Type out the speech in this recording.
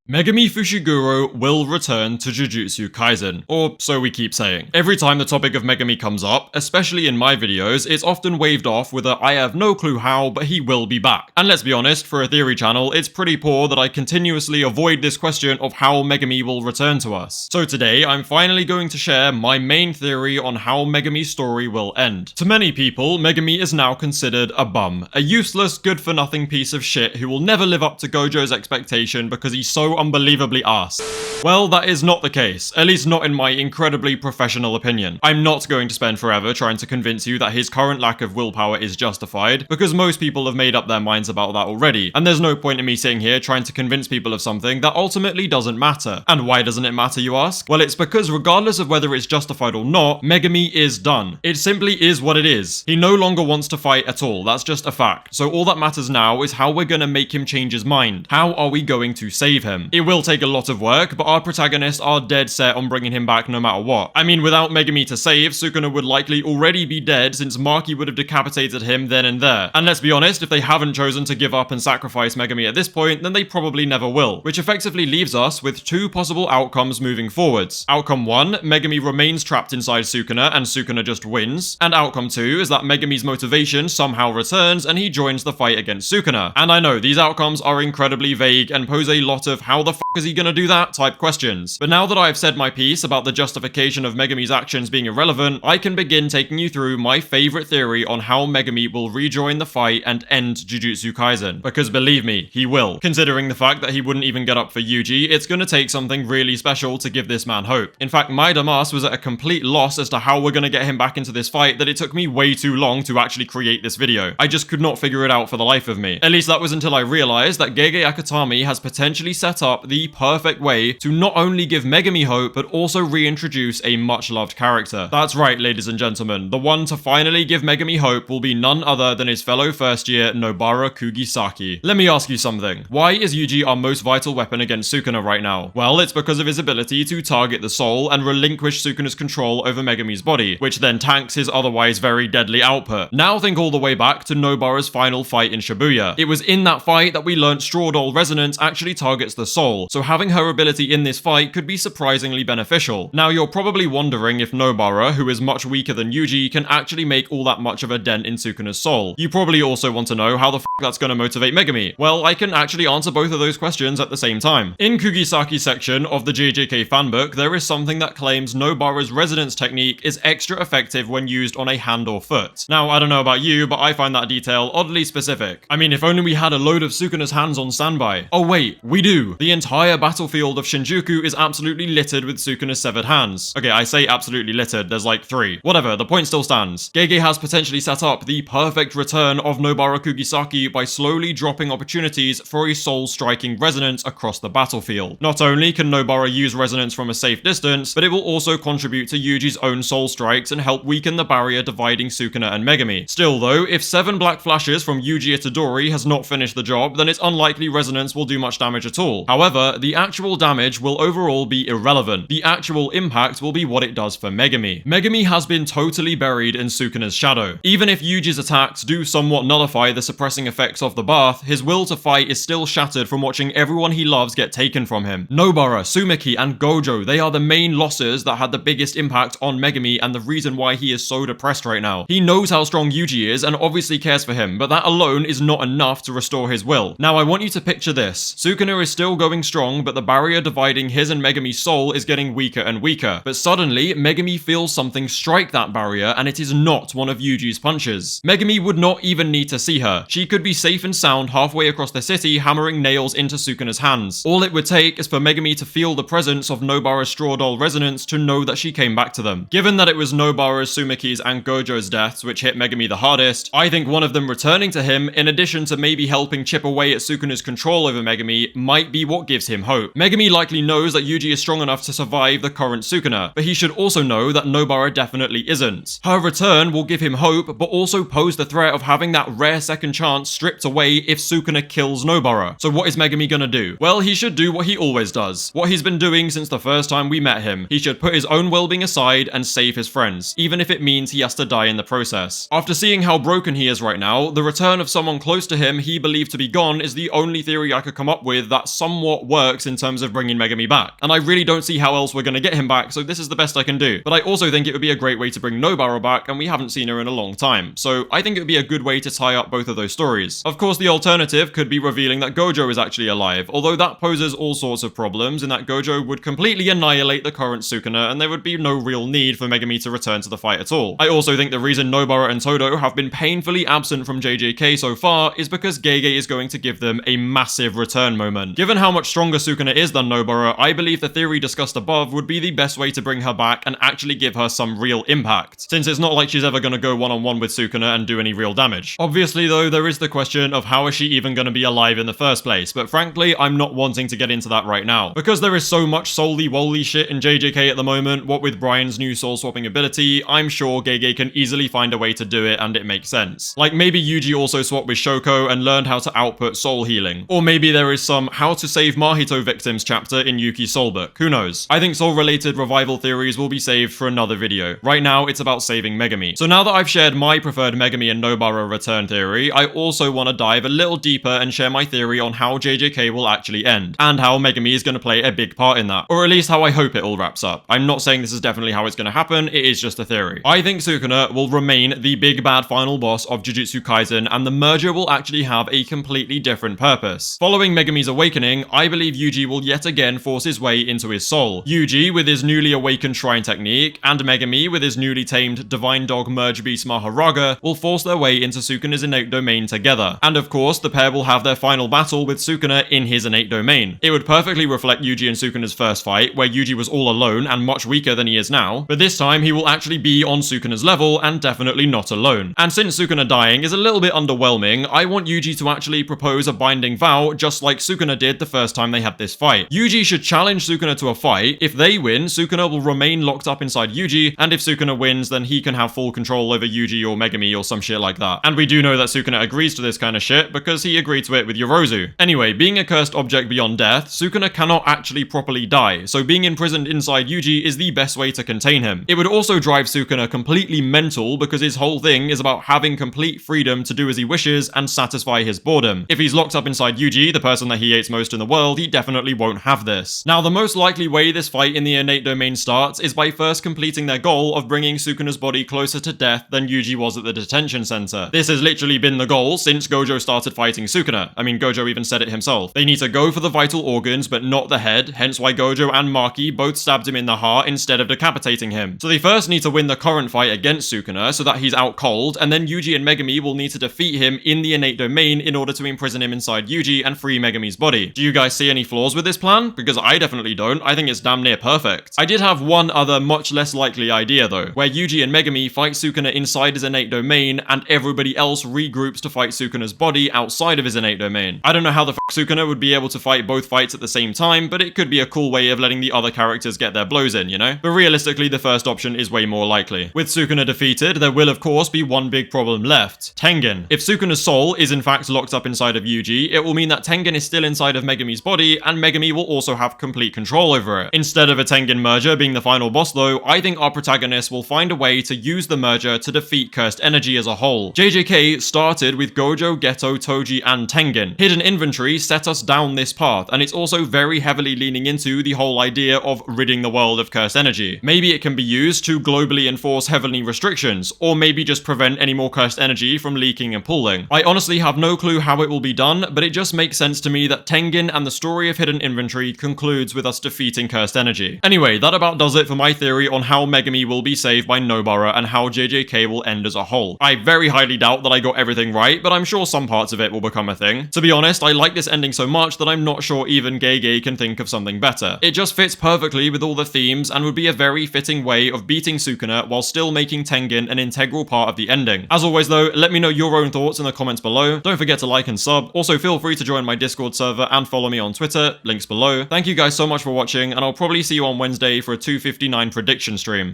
Megumi Fushiguro will return to Jujutsu Kaisen, or so we keep saying. Every time the topic of Megumi comes up, especially in my videos, it's often waved off with a "I have no clue how, but he will be back." And let's be honest, for a theory channel, it's pretty poor that I continuously avoid this question of how Megumi will return to us. So today, I'm finally going to share my main theory on how Megumi's story will end. To many people, Megumi is now considered a bum, a useless, good-for-nothing piece of shit who will never live up to Gojo's expectation because he's so unbelievably ass. Well, that is not the case, at least not in my incredibly professional opinion. I'm not going to spend forever trying to convince you that his current lack of willpower is justified, because most people have made up their minds about that already, and there's no point in me sitting here trying to convince people of something that ultimately doesn't matter. And why doesn't it matter, you ask? Well, it's because regardless of whether it's justified or not, Megumi is done. It simply is what it is. He no longer wants to fight at all, that's just a fact. So all that matters now is how we're gonna make him change his mind. How are we going to save him? It will take a lot of work, but our protagonists are dead set on bringing him back no matter what. I mean, without Megumi to save, Sukuna would likely already be dead since Maki would have decapitated him then and there. And let's be honest, if they haven't chosen to give up and sacrifice Megumi at this point, then they probably never will, which effectively leaves us with two possible outcomes moving forwards. Outcome 1, Megumi remains trapped inside Sukuna and Sukuna just wins. And outcome 2 is that Megumi's motivation somehow returns and he joins the fight against Sukuna. And I know, these outcomes are incredibly vague and pose a lot of how the f is he gonna do that type questions. But now that I've said my piece about the justification of Megumi's actions being irrelevant, I can begin taking you through my favorite theory on how Megumi will rejoin the fight and end Jujutsu Kaisen. Because believe me, he will. Considering the fact that he wouldn't even get up for Yuji, it's gonna take something really special to give this man hope. In fact, my dumbass was at a complete loss as to how we're gonna get him back into this fight that it took me way too long to actually create this video. I just could not figure it out for the life of me. At least that was until I realized that Gege Akutami has potentially set up the perfect way to not only give Megumi hope, but also reintroduce a much-loved character. That's right, ladies and gentlemen, the one to finally give Megumi hope will be none other than his fellow first-year Nobara Kugisaki. Let me ask you something. Why is Yuji our most vital weapon against Sukuna right now? Well, it's because of his ability to target the soul and relinquish Sukuna's control over Megumi's body, which then tanks his otherwise very deadly output. Now think all the way back to Nobara's final fight in Shibuya. It was in that fight that we learned Straw Doll Resonance actually targets the soul, so having her ability in this fight could be surprisingly beneficial. Now you're probably wondering if Nobara, who is much weaker than Yuji, can actually make all that much of a dent in Sukuna's soul. You probably also want to know how the f that's gonna motivate Megumi. Well, I can actually answer both of those questions at the same time. In Kugisaki's section of the JJK fanbook, there is something that claims Nobara's resonance technique is extra effective when used on a hand or foot. Now, I don't know about you, but I find that detail oddly specific. I mean, if only we had a load of Sukuna's hands on standby. Oh wait, we do. The entire battlefield of Shinjuku is absolutely littered with Sukuna's severed hands. Okay, I say absolutely littered, there's like 3. Whatever, the point still stands. Gege has potentially set up the perfect return of Nobara Kugisaki by slowly dropping opportunities for a soul-striking resonance across the battlefield. Not only can Nobara use resonance from a safe distance, but it will also contribute to Yuji's own soul strikes and help weaken the barrier dividing Sukuna and Megumi. Still though, if 7 black flashes from Yuji Itadori has not finished the job, then it's unlikely resonance will do much damage at all. However, the actual damage will overall be irrelevant. The actual impact will be what it does for Megumi. Megumi has been totally buried in Sukuna's shadow. Even if Yuji's attacks do somewhat nullify the suppressing effects of the bath, his will to fight is still shattered from watching everyone he loves get taken from him. Nobara, Sumiki, and Gojo, they are the main losses that had the biggest impact on Megumi and the reason why he is so depressed right now. He knows how strong Yuji is and obviously cares for him, but that alone is not enough to restore his will. Now I want you to picture this. Sukuna is still going strong, but the barrier dividing his and Megumi's soul is getting weaker and weaker. But suddenly, Megumi feels something strike that barrier, and it is not one of Yuji's punches. Megumi would not even need to see her. She could be safe and sound halfway across the city, hammering nails into Sukuna's hands. All it would take is for Megumi to feel the presence of Nobara's Straw Doll Resonance to know that she came back to them. Given that it was Nobara's, Sumiki's, and Gojo's deaths which hit Megumi the hardest, I think one of them returning to him, in addition to maybe helping chip away at Sukuna's control over Megumi, might be what gives him hope. Megumi likely likely knows that Yuji is strong enough to survive the current Sukuna, but he should also know that Nobara definitely isn't. Her return will give him hope, but also pose the threat of having that rare second chance stripped away if Sukuna kills Nobara. So what is Megumi gonna do? Well, he should do what he always does. What he's been doing since the first time we met him. He should put his own well-being aside and save his friends, even if it means he has to die in the process. After seeing how broken he is right now, the return of someone close to him he believed to be gone is the only theory I could come up with that somewhat works in terms of bringing Megumi back. And I really don't see how else we're gonna get him back, so this is the best I can do. But I also think it would be a great way to bring Nobara back, and we haven't seen her in a long time. So I think it would be a good way to tie up both of those stories. Of course, the alternative could be revealing that Gojo is actually alive, although that poses all sorts of problems in that Gojo would completely annihilate the current Sukuna, and there would be no real need for Megumi to return to the fight at all. I also think the reason Nobara and Todo have been painfully absent from JJK so far is because Gege is going to give them a massive return moment. Given how much stronger Sukuna is than Nobara, I believe the theory discussed above would be the best way to bring her back and actually give her some real impact, since it's not like she's ever going to go one-on-one with Sukuna and do any real damage. Obviously though, there is the question of how is she even going to be alive in the first place, but frankly, I'm not wanting to get into that right now. Because there is so much solely-wolly shit in JJK at the moment, what with Brian's new soul-swapping ability, I'm sure Gege can easily find a way to do it and it makes sense. Like maybe Yuji also swapped with Shoko and learned how to output soul healing. Or maybe there is some How to Save Mahito Victims chapter in Yuki's soul book, who knows. I think soul-related revival theories will be saved for another video. Right now, it's about saving Megumi. So now that I've shared my preferred Megumi and Nobara return theory, I also want to dive a little deeper and share my theory on how JJK will actually end, and how Megumi is going to play a big part in that, or at least how I hope it all wraps up. I'm not saying this is definitely how it's going to happen, it is just a theory. I think Sukuna will remain the big bad final boss of Jujutsu Kaisen, and the merger will actually have a completely different purpose. Following Megumi's awakening, I believe Yuji will yet again force his way into his soul. Yuji with his newly awakened shrine technique, and Megumi with his newly tamed Divine Dog Merge Beast Maharaga will force their way into Sukuna's innate domain together. And of course, the pair will have their final battle with Sukuna in his innate domain. It would perfectly reflect Yuji and Sukuna's first fight, where Yuji was all alone and much weaker than he is now, but this time he will actually be on Sukuna's level and definitely not alone. And since Sukuna dying is a little bit underwhelming, I want Yuji to actually propose a binding vow just like Sukuna did the first time they had this fight. Yuji should challenge Sukuna to a fight. If they win, Sukuna will remain locked up inside Yuji, and if Sukuna wins, then he can have full control over Yuji or Megumi or some shit like that. And we do know that Sukuna agrees to this kind of shit because he agreed to it with Yorozu. Anyway, being a cursed object beyond death, Sukuna cannot actually properly die, so being imprisoned inside Yuji is the best way to contain him. It would also drive Sukuna completely mental because his whole thing is about having complete freedom to do as he wishes and satisfy his boredom. If he's locked up inside Yuji, the person that he hates most in the world, he definitely won't have this. Now, the most likely way this fight in the innate domain starts is by first completing their goal of bringing Sukuna's body closer to death than Yuji was at the detention center. This has literally been the goal since Gojo started fighting Sukuna. I mean, Gojo even said it himself. They need to go for the vital organs, but not the head, hence why Gojo and Maki both stabbed him in the heart instead of decapitating him. So they first need to win the current fight against Sukuna so that he's out cold, and then Yuji and Megumi will need to defeat him in the innate domain in order to imprison him inside Yuji and free Megumi's body. Do you guys see any flaws with this plan? Because I definitely don't. I think it's damn near perfect. I did have one other much less likely idea though, where Yuji and Megumi fight Sukuna inside his innate domain and everybody else regroups to fight Sukuna's body outside of his innate domain. I don't know how the Sukuna would be able to fight both fights at the same time, but it could be a cool way of letting the other characters get their blows in, you know? But realistically, the first option is way more likely. With Sukuna defeated, there will of course be one big problem left: Tengen. If Sukuna's soul is in fact locked up inside of Yuji, it will mean that Tengen is still inside of Megumi's body, and Megumi will also have complete control over it. Instead of a Tengen merger being the final boss though, I think our protagonist will find a way to use the merger to defeat cursed energy as a whole. JJK started with Gojo, Geto, Toji, and Tengen. Hidden Inventory set us down this path, and it's also very heavily leaning into the whole idea of ridding the world of cursed energy. Maybe it can be used to globally enforce heavenly restrictions, or maybe just prevent any more cursed energy from leaking and pooling. I honestly have no clue how it will be done, but it just makes sense to me that Tengen and the story of Hidden Inventory concludes with us defeating cursed energy. Anyway, that about does it for my theory on how Megumi will be saved by Nobara and how JJK will end as a whole. I very highly doubt that I got everything right, but I'm sure some parts of it will become a thing. To be honest, I like this ending so much that I'm not sure even Gege can think of something better. It just fits perfectly with all the themes and would be a very fitting way of beating Sukuna while still making Tengen an integral part of the ending. As always though, let me know your own thoughts in the comments below. Don't forget to like and sub. Also feel free to join my Discord server and follow me on Twitter, links below. Thank you guys so much for watching, and I'll probably see you on Wednesday for a 259 prediction stream.